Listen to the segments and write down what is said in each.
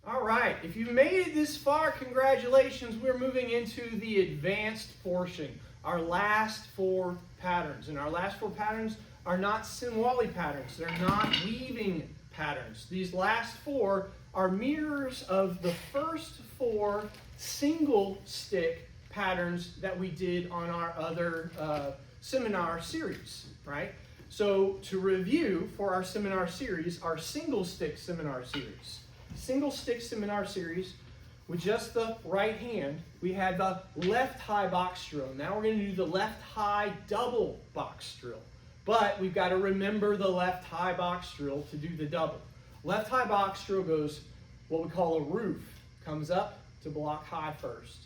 All right, if you made it this far, congratulations. We're moving into the advanced portion, our last four patterns. And our last four patterns are not Sinawali patterns. They're not weaving patterns. These last four are mirrors of the first four single stick patterns that we did on our other seminar series, right? So to review for our seminar series, our single stick seminar series. Single stick seminar series with just the right hand, we had the left high box drill. Now we're going to do the left high double box drill. But we've got to remember the left high box drill to do the double. Left high box drill goes what we call a roof. Comes up to block high first.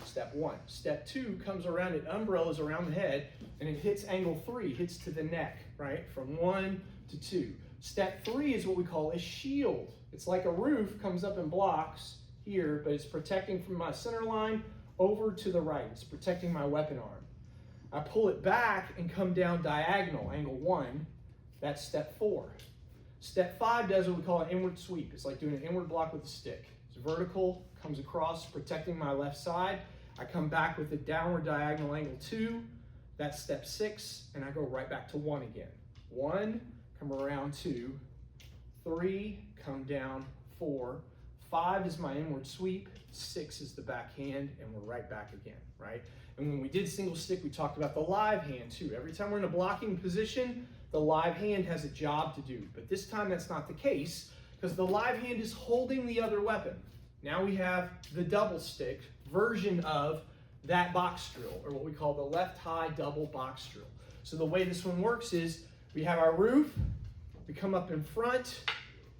Step one. Step two comes around, it umbrellas around the head, and it hits angle 3, hits to the neck, right? From 1 to 2. Step 3 is what we call a shield. It's like a roof, comes up and blocks here, but it's protecting from my center line over to the right. It's protecting my weapon arm. I pull it back and come down diagonal, angle 1. That's step 4. Step 5 does what we call an inward sweep. It's like doing an inward block with a stick. It's vertical, comes across, protecting my left side. I come back with a downward diagonal angle 2. That's step 6, and I go right back to 1 again. 1, come around 2, 3, come down 4, 5 is my inward sweep, 6 is the backhand, and we're right back again, right? And when we did single stick, we talked about the live hand too. Every time we're in a blocking position, the live hand has a job to do. But this time that's not the case, because the live hand is holding the other weapon. Now we have the double stick version of that box drill, or what we call the left high double box drill. So the way this one works is we have our roof, we come up in front,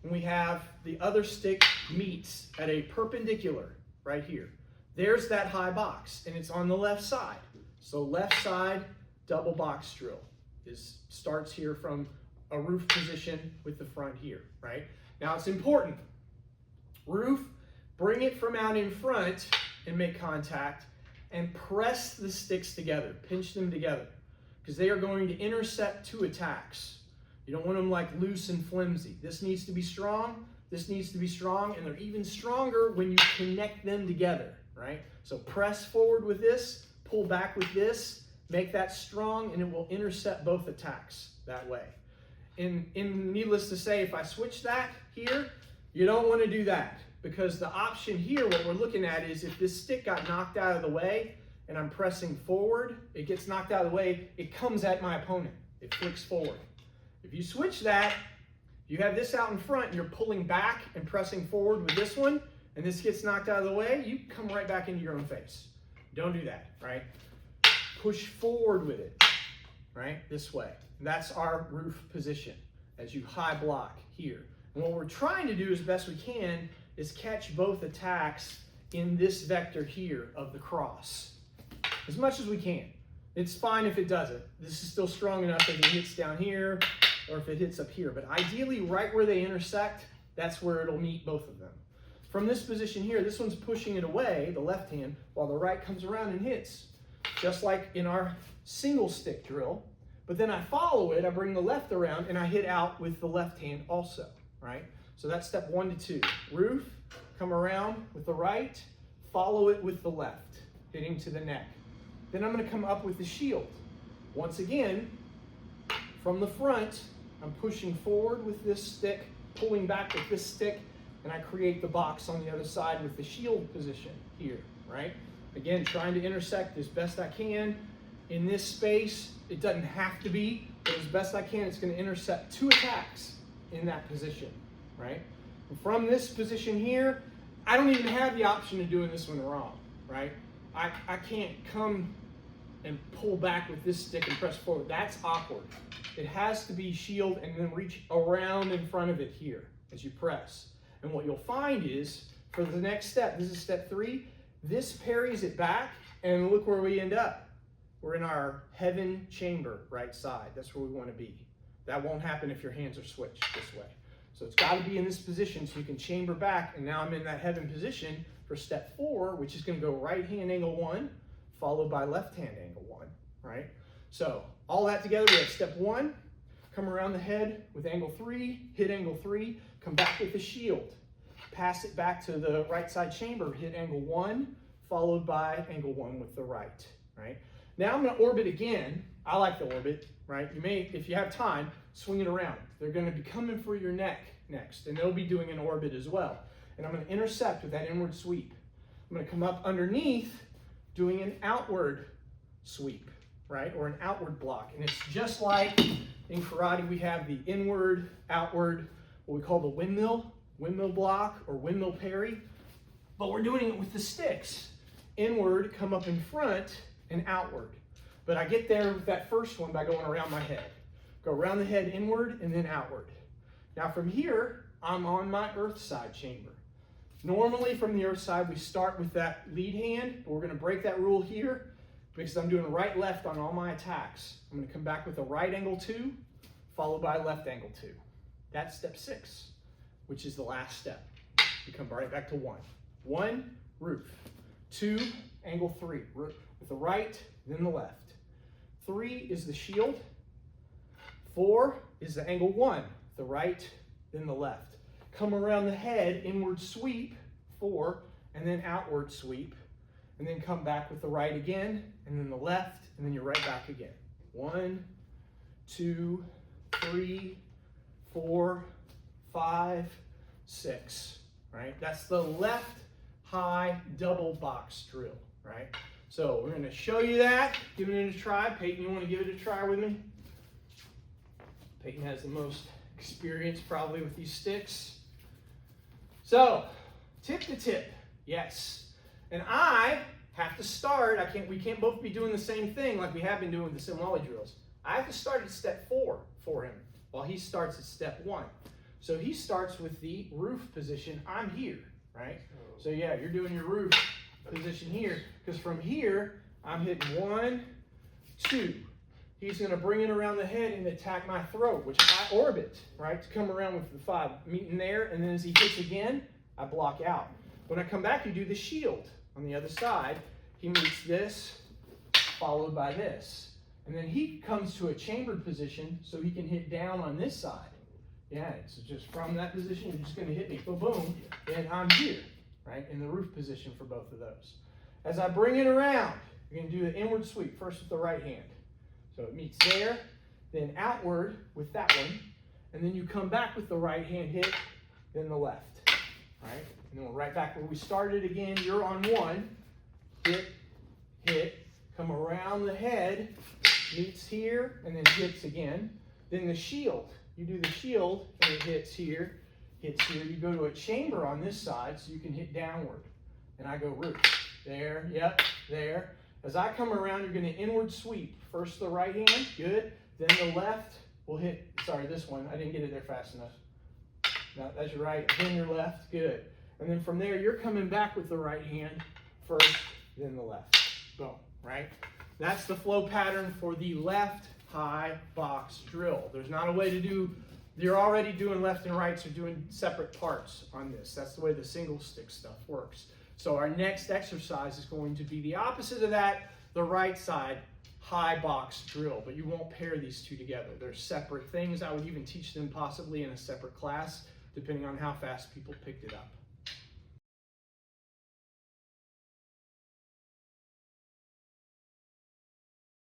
and we have the other stick meets at a perpendicular right here. There's that high box, and it's on the left side. So left side double box drill starts here from a roof position with the front here, right? Now it's important. Roof, bring it from out in front and make contact, and press the sticks together, pinch them together, because they are going to intercept 2 attacks. You don't want them like loose and flimsy. This needs to be strong, this needs to be strong, and they're even stronger when you connect them together, right? So press forward with this, pull back with this, make that strong, and it will intercept both attacks that way. And needless to say, if I switch that here, you don't want to do that, because the option here, what we're looking at is if this stick got knocked out of the way and I'm pressing forward, it gets knocked out of the way, it comes at my opponent. It flicks forward. If you switch that, you have this out in front and you're pulling back and pressing forward with this one, and this gets knocked out of the way, you come right back into your own face. Don't do that, right? Push forward with it, right? This way. And that's our roof position as you high block here. And what we're trying to do as best we can is catch both attacks in this vector here of the cross as much as we can. It's fine if it doesn't. This is still strong enough if it hits down here or if it hits up here. But ideally, right where they intersect, that's where it'll meet both of them. From this position here, this one's pushing it away, the left hand, while the right comes around and hits. Just like in our single stick drill. But then I follow it, I bring the left around, and I hit out with the left hand also, right? So that's step 1 to 2. Roof, come around with the right, follow it with the left, hitting to the neck. Then I'm going to come up with the shield. Once again, from the front, I'm pushing forward with this stick, pulling back with this stick, and I create the box on the other side with the shield position here, right? Again, trying to intersect as best I can. In this space, it doesn't have to be, but as best I can, it's going to intercept 2 attacks in that position, right? And from this position here, I don't even have the option of doing this one wrong, right? I can't come and pull back with this stick and press forward. That's awkward. It has to be shield and then reach around in front of it here as you press. And what you'll find is, for the next step, this is step 3, this parries it back, and look where we end up. We're in our heaven chamber, right side. That's where we want to be. That won't happen if your hands are switched this way. So it's got to be in this position so you can chamber back, and now I'm in that heaven position for step 4, which is going to go right hand angle 1, followed by left hand angle 1, right? So all that together, we have step 1, come around the head with angle 3, hit angle 3, come back with the shield. pass it back to the right side chamber, hit angle 1, followed by angle 1 with the right, right? Now I'm going to orbit again. I like the orbit, right? You may, if you have time, swing it around. They're going to be coming for your neck next, and they'll be doing an orbit as well. And I'm going to intercept with that inward sweep. I'm going to come up underneath, doing an outward sweep, right? Or an outward block. And it's just like in karate, we have the inward, outward, what we call the windmill block or windmill parry. But we're doing it with the sticks. Inward, come up in front, and outward. But I get there with that first one by going around my head. Go around the head inward and then outward. Now from here, I'm on my earth side chamber. Normally from the earth side, we start with that lead hand, but we're going to break that rule here because I'm doing right-left on all my attacks. I'm going to come back with a right angle 2, followed by a left angle 2. That's step 6, which is the last step. We come right back to 1. 1, roof. 2, angle 3, with the right, then the left. 3 is the shield. 4 is the angle 1, the right, then the left. Come around the head, inward sweep, 4, and then outward sweep, and then come back with the right again, and then the left, and then you're right back again. 1, 2, 3, 4, 5, 6, right? That's the left high double box drill, right? So we're going to show you that, giving it a try. Peyton, you want to give it a try with me? Peyton has the most experience probably with these sticks. So, tip to tip, yes. And I have to start, we can't both be doing the same thing like we have been doing with the Sinawali drills. I have to start at step 4 for him, while he starts at step 1. So he starts with the roof position. I'm here, right? So yeah, you're doing your roof position here, because from here, I'm hitting 1, 2. He's going to bring it around the head and attack my throat, which I orbit, right, to come around with the 5, meeting there, and then as he hits again, I block out. When I come back, you do the shield on the other side. He meets this, followed by this. And then he comes to a chambered position so he can hit down on this side. Yeah, so just from that position, you're just going to hit me, boom, boom, and I'm here, right, in the roof position for both of those. As I bring it around, you're going to do the inward sweep, first with the right hand. So it meets there, then outward with that one, and then you come back with the right hand hit, then the left, right? And then we're right back where we started again. You're on 1, hit, hit, come around the head, meets here, and then hits again. Then the shield. You do the shield, and it hits here, hits here. You go to a chamber on this side so you can hit downward. And I go roof. There, yep, there. As I come around, you're going to inward sweep. First the right hand, good. Then the left will hit, sorry, this one. I didn't get it there fast enough. No, that's your right, then your left, good. And then from there, you're coming back with the right hand first, then the left. Boom, right? That's the flow pattern for the left high box drill. There's not a way to do, you're already doing left and right, so you're doing separate parts on this. That's the way the single stick stuff works. So our next exercise is going to be the opposite of that, the right side high box drill, but you won't pair these two together. They're separate things. I would even teach them possibly in a separate class, depending on how fast people picked it up.